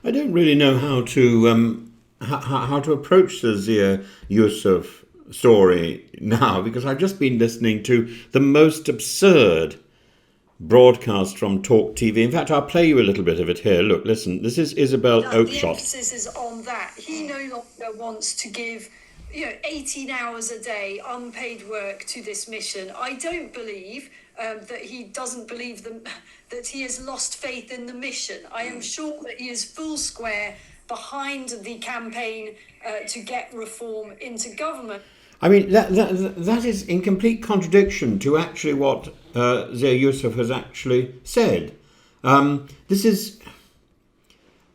I don't really know how to approach the Zia Ysef story now, because I've just been listening to the most absurd broadcast from Talk TV. In fact, I'll play you a little bit of it here. Look, listen. This is Isabel Oakeshott. The emphasis is on that. He no longer wants to give 18 hours a day unpaid work to this mission. I don't believe that he doesn't believe that he has lost faith in the mission. I am sure that he is full square behind the campaign to get reform into government. I mean, that is in complete contradiction to actually what Zia Ysef has actually said. This is...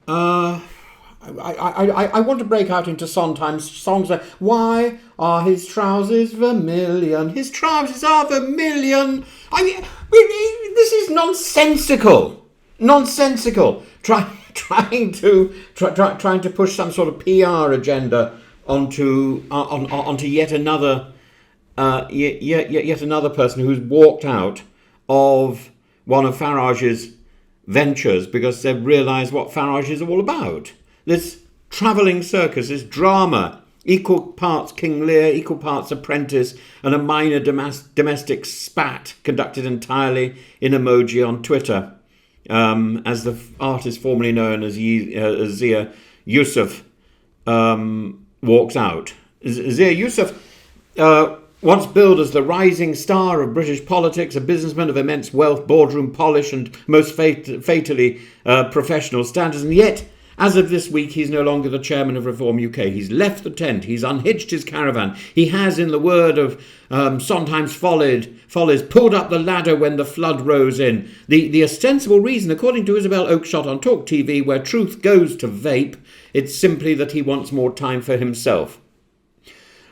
I want to break out into songs like, why are his trousers vermilion? His trousers are vermilion. I mean, this is nonsensical. Nonsensical. Trying to push some sort of PR agenda onto yet another person who's walked out of one of Farage's ventures because they've realised what Farage is all about. This travelling circus, this drama, equal parts King Lear, equal parts apprentice, and a minor domestic spat conducted entirely in emoji on Twitter, as the artist formerly known as Zia Ysef walks out. Zia Ysef, once billed as the rising star of British politics, a businessman of immense wealth, boardroom polish, and most fatally professional standards, and yet, as of this week, he's no longer the chairman of Reform UK. He's left the tent. He's unhitched his caravan. He has, in the word of sometimes follies, pulled up the ladder when the flood rose in. The ostensible reason, according to Isabel Oakeshott on Talk TV, where truth goes to vape, it's simply that he wants more time for himself.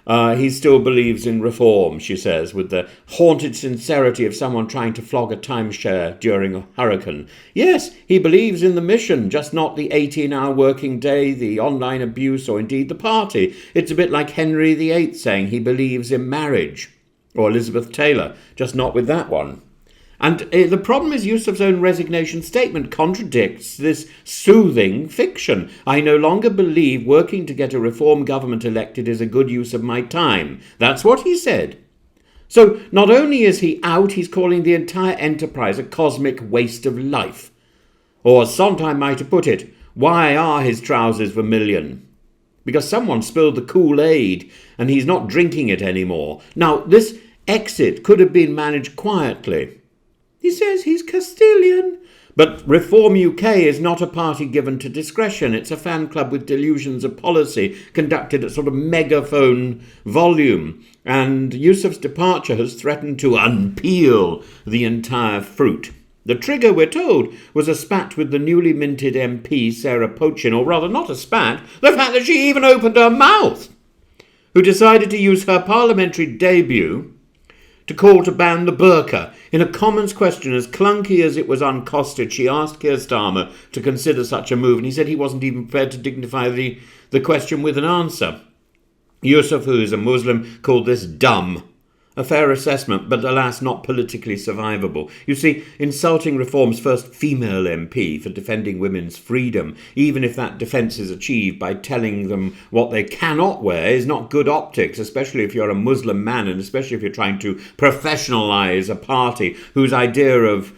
He still believes in reform, she says, with the haunted sincerity of someone trying to flog a timeshare during a hurricane. Yes, he believes in the mission, just not the 18-hour working day, the online abuse, or indeed the party. It's a bit like Henry VIII saying he believes in marriage, or Elizabeth Taylor, just not with that one. And the problem is Yusuf's own resignation statement contradicts this soothing fiction. I no longer believe working to get a reform government elected is a good use of my time. That's what he said. So not only is he out, he's calling the entire enterprise a cosmic waste of life. Or as Sondheim might have put it, why are his trousers vermilion? Because someone spilled the Kool-Aid and he's not drinking it anymore. Now, this exit could have been managed quietly. He says he's Castilian. But Reform UK is not a party given to discretion. It's a fan club with delusions of policy conducted at sort of megaphone volume. And Yusuf's departure has threatened to unpeel the entire fruit. The trigger, we're told, was a spat with the newly minted MP, Sarah Pochin, or rather not a spat, the fact that she even opened her mouth, who decided to use her parliamentary debut to call to ban the burqa. In a Commons question as clunky as it was uncosted, she asked Keir Starmer to consider such a move, and he said he wasn't even prepared to dignify the question with an answer. Yusuf, who is a Muslim, called this dumb. A fair assessment, but alas not politically survivable. You see, insulting Reform's first female MP for defending women's freedom, even if that defence is achieved by telling them what they cannot wear, is not good optics, especially if you're a Muslim man and especially if you're trying to professionalise a party whose idea of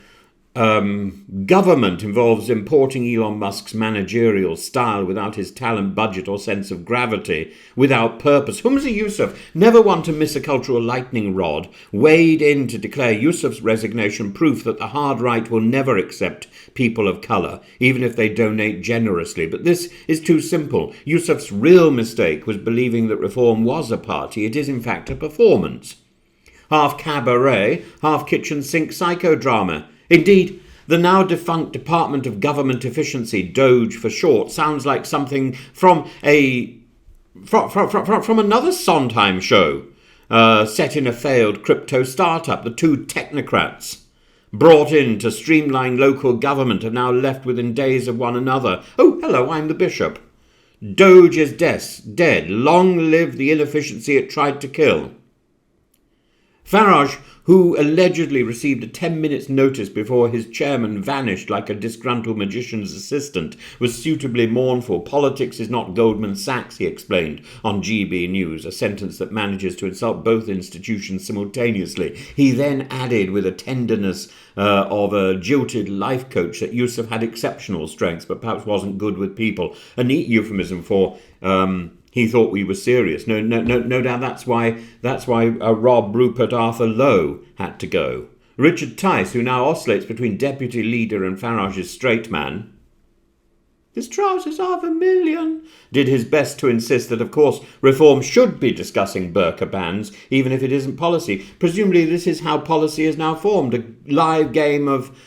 government involves importing Elon Musk's managerial style without his talent, budget or sense of gravity, without purpose. Humza Yusuf, never one to miss a cultural lightning rod, weighed in to declare Yusuf's resignation proof that the hard right will never accept people of colour, even if they donate generously. But this is too simple. Yusuf's real mistake was believing that Reform was a party. It is in fact a performance. Half cabaret, half kitchen sink psychodrama. Indeed, the now defunct Department of Government Efficiency, Doge for short, sounds like something from another Sondheim show, set in a failed crypto startup. The two technocrats brought in to streamline local government are now left within days of one another. Oh, hello, I'm the bishop. Doge is dead. Long live the inefficiency it tried to kill. Farage, who allegedly received a 10 minutes notice before his chairman vanished like a disgruntled magician's assistant, was suitably mournful. Politics is not Goldman Sachs, he explained on GB News, a sentence that manages to insult both institutions simultaneously. He then added with a tenderness of a jilted life coach that Yusuf had exceptional strengths but perhaps wasn't good with people. A neat euphemism for he thought we were serious. No doubt that's why Rob, Rupert, Arthur Lowe had to go. Richard Tice, who now oscillates between deputy leader and Farage's straight man, his trousers are vermilion, did his best to insist that, of course, Reform should be discussing burqa bans, even if it isn't policy. Presumably this is how policy is now formed, a live game of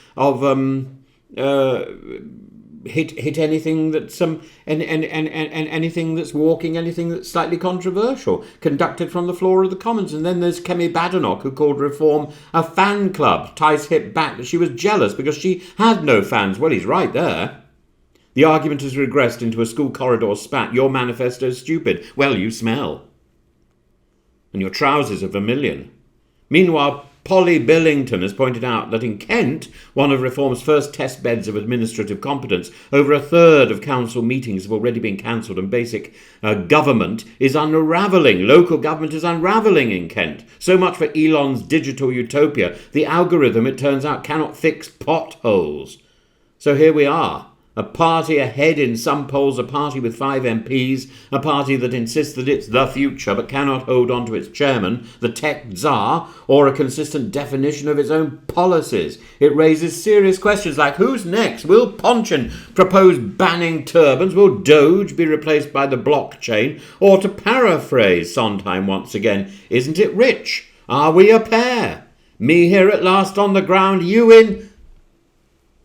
hit anything that's anything that's walking, anything that's slightly controversial, conducted from the floor of the Commons. And then there's Kemi Badenoch, who called Reform a fan club. Tice hit back that she was jealous because she had no fans. Well, he's right there. The argument has regressed into a school corridor spat. Your manifesto's stupid. Well, you smell. And your trousers are vermilion. Meanwhile, Polly Billington has pointed out that in Kent, one of Reform's first test beds of administrative competence, over a third of council meetings have already been cancelled, and basic government is unravelling. Local government is unravelling in Kent. So much for Elon's digital utopia. The algorithm, it turns out, cannot fix potholes. So here we are. A party ahead in some polls, a party with 5 MPs, a party that insists that it's the future but cannot hold on to its chairman, the tech czar, or a consistent definition of its own policies. It raises serious questions like, who's next? Will Ponchen propose banning turbans? Will Doge be replaced by the blockchain? Or to paraphrase Sondheim once again, isn't it rich? Are we a pair? Me here at last on the ground, you in...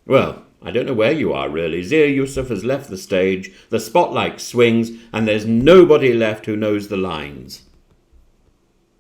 Well, I don't know where you are, really. Zia Ysef has left the stage, the spotlight swings, and there's nobody left who knows the lines.